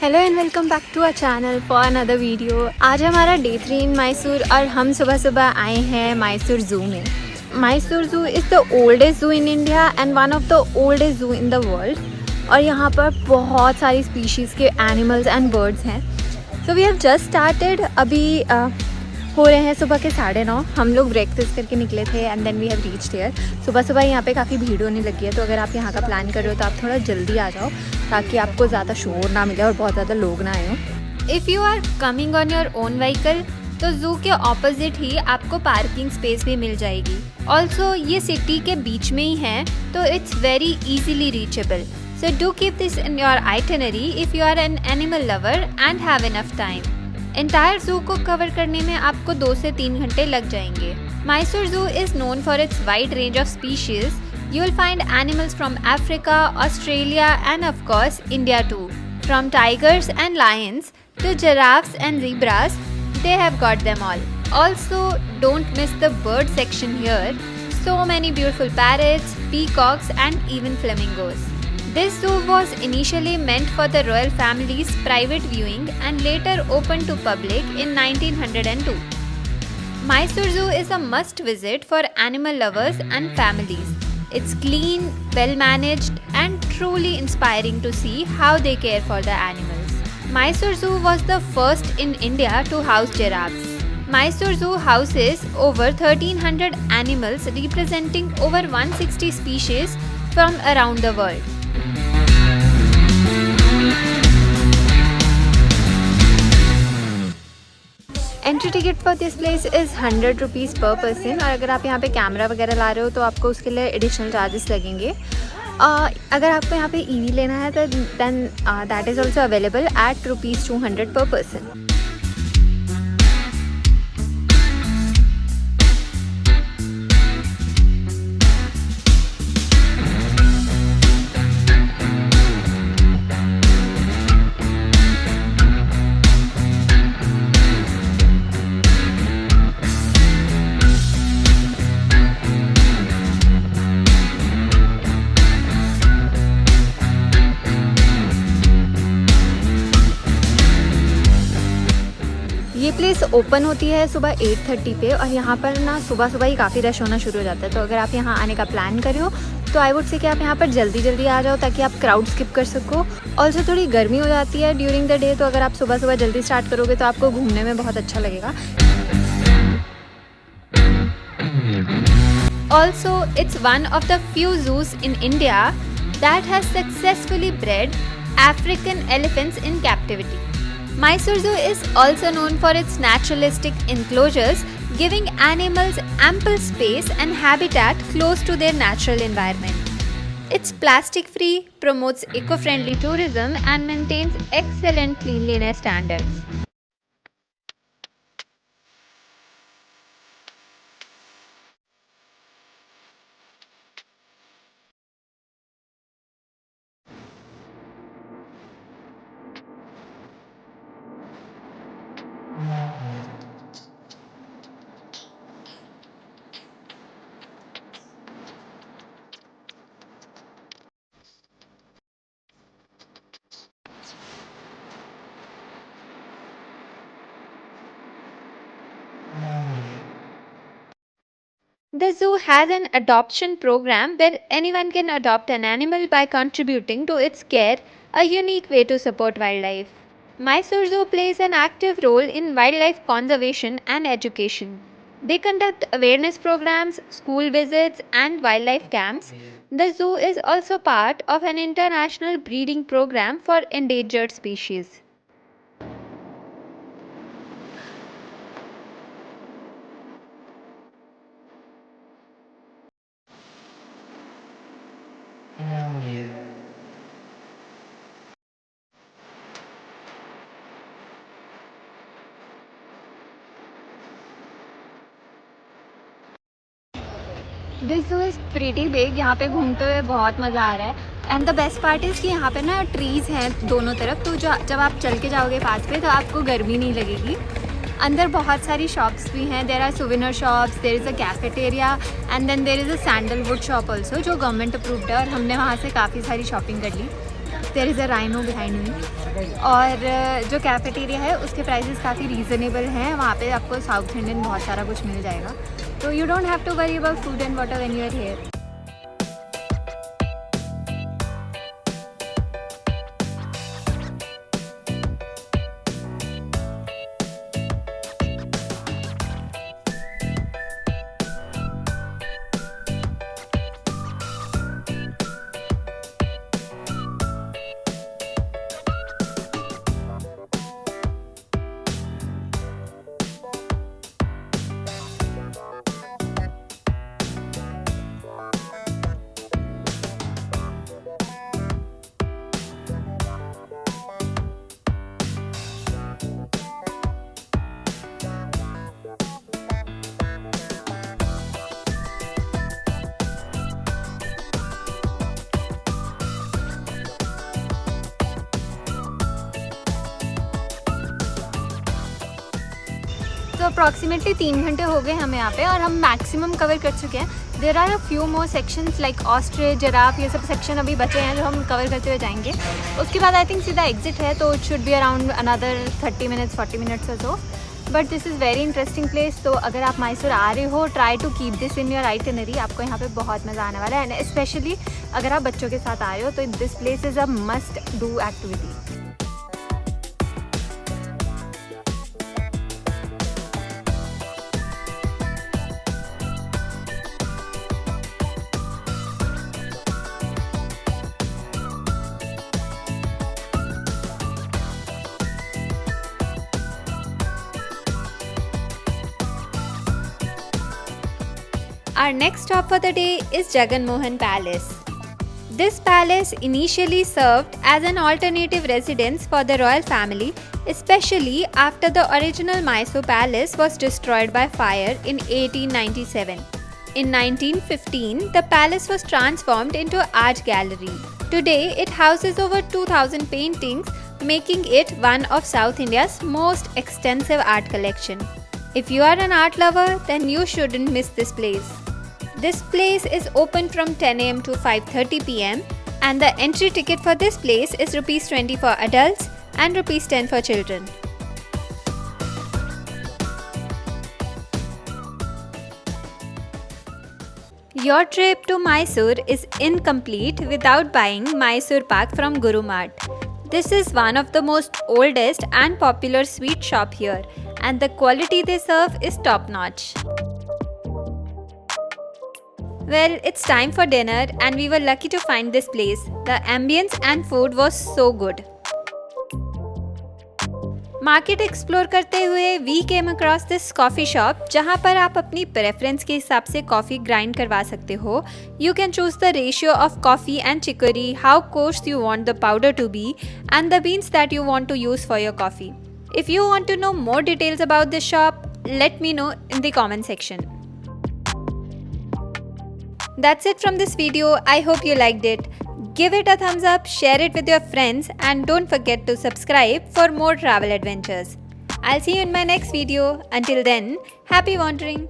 Hello and welcome back to our channel for another video. आज हमारा day 3 इन मैसूर और हम सुबह सुबह आए हैं मैसूर ज़ू में। Mysore zoo is the oldest zoo in India and one of the oldest zoo in the world. और यहाँ पर बहुत सारी स्पीशीज़ के एनिमल्स एंड बर्ड्स हैं। So we have just started. अभी हो रहे हैं सुबह के 9:30। हम लोग ब्रेकफास्ट करके निकले थे and then we have reached here. सुबह सुबह यहाँ पे काफ़ी भीड़ होने लगी है, तो अगर आप यहाँ का प्लान कर रहे हो तो आप थोड़ा जल्दी आ जाओ ताकि आपको ज़्यादा शोर ना मिले और बहुत ज़्यादा लोग ना आए हो। If you are coming on your own vehicle तो ज़ू के ऑपोजिट ही आपको पार्किंग स्पेस भी मिल जाएगी। ऑल्सो ये सिटी के बीच में ही है, तो it's very easily reachable. So do keep this in your itinerary if you are an animal lover and have enough time. Entire zoo को कवर करने में आपको 2 से 3 घंटे लग जाएंगे। Mysore Zoo is known for its wide range of species. You will find animals from Africa, Australia and of course India too. From tigers and lions to giraffes and zebras, they have got them all. Also, don't miss the bird section here. So many beautiful parrots, peacocks and even flamingos. This zoo was initially meant for the royal family's private viewing and later opened to public in 1902. Mysore Zoo is a must visit for animal lovers and families. It's clean, well managed and truly inspiring to see how they care for the animals. Mysore Zoo was the first in India to house giraffes. Mysore Zoo houses over 1300 animals representing over 160 species from around the world. Entry ticket for this place is 100 rupees पर person. और अगर आप यहाँ पे camera वगैरह ला रहे हो तो आपको उसके लिए एडिशनल चार्जेस लगेंगे। अगर आपको यहाँ पे ईवी लेना है तो then that is also available at ₹200 per person. ये प्लेस ओपन होती है सुबह 8:30 पे और यहाँ पर ना सुबह सुबह ही काफ़ी रश होना शुरू हो जाता है। तो अगर आप यहाँ आने का प्लान कर रहे हो तो आई वुड से कि आप यहाँ पर जल्दी आ जाओ ताकि आप क्राउड स्किप कर सको। ऑल्सो थोड़ी गर्मी हो जाती है ड्यूरिंग द डे, तो अगर आप सुबह सुबह जल्दी स्टार्ट करोगे तो आपको घूमने में बहुत अच्छा लगेगा। Also it's one of the few zoos in India that has successfully bred African elephants in captivity. Mysore Zoo is also known for its naturalistic enclosures, giving animals ample space and habitat close to their natural environment. It's plastic-free, promotes eco-friendly tourism, and maintains excellent cleanliness standards. The zoo has an adoption program where anyone can adopt an animal by contributing to its care, a unique way to support wildlife. Mysore Zoo plays an active role in wildlife conservation and education. They conduct awareness programs, school visits, and wildlife camps. The zoo is also part of an international breeding program for endangered species. This zoo is pretty big. यहाँ पे घूमते हुए बहुत मज़ा आ रहा है and the best part is कि यहाँ पे ना ट्रीज़ हैं दोनों तरफ, तो जब आप चल के जाओगे पास पे तो आपको गर्मी नहीं लगेगी। अंदर बहुत सारी शॉप्स भी हैं। There are souvenir shops, there is a cafeteria and then there is a sandalwood shop also जो गवर्नमेंट अप्रूव्ड है और हमने वहाँ से काफ़ी सारी शॉपिंग कर ली। There is a rhino behind me. और जो कैफेटेरिया है उसके प्राइसेस काफ़ी रीज़नेबल हैं, वहाँ पे आपको साउथ इंडियन बहुत सारा कुछ मिल जाएगा, तो you don't have to worry about food and water when you are here. तो अप्रॉक्सीमेटली 3 घंटे हो गए हमें यहाँ पे और हम मैक्सिमम कवर कर चुके हैं। There are a few more sections like ostrich, giraffe, ये सब सेक्शन अभी बचे हैं जो हम कवर करते हुए जाएंगे। उसके बाद आई थिंक सीधा एग्जिट है, तो it should be around another 30 minutes 40 minutes और सो। But this is very interesting place, तो अगर आप मैसूर आ रहे हो, try to keep this in your itinerary. आपको यहाँ पे बहुत मज़ा आने वाला है, एंड स्पेशली अगर आप बच्चों के साथ आ रहे हो तो this place is a must do activity. Our next stop for the day is Jagan Mohan Palace. This palace initially served as an alternative residence for the royal family, especially after the original Mysore Palace was destroyed by fire in 1897. In 1915, the palace was transformed into an art gallery. Today, it houses over 2,000 paintings, making it one of South India's most extensive art collection. If you are an art lover, then you shouldn't miss this place. This place is open from 10 am to 5:30 pm, and the entry ticket for this place is ₹20 for adults and ₹10 for children. Your trip to Mysore is incomplete without buying Mysore Pak from Guru Mart. This is one of the most oldest and popular sweet shop here, and the quality they serve is top notch. Well, it's time for dinner and we were lucky to find this place. The ambience and food was so good. Market explore करते हुए we came across this coffee shop, जहाँ पर आप अपनी preference के हिसाब से coffee grind करवा सकते हो। You can choose the ratio of coffee and chicory, how coarse you want the powder to be, and the beans that you want to use for your coffee. If you want to know more details about this shop, let me know in the comment section. That's it from this video. I hope you liked it. Give it a thumbs up, share it with your friends, and don't forget to subscribe for more travel adventures. I'll see you in my next video. Until then, happy wandering!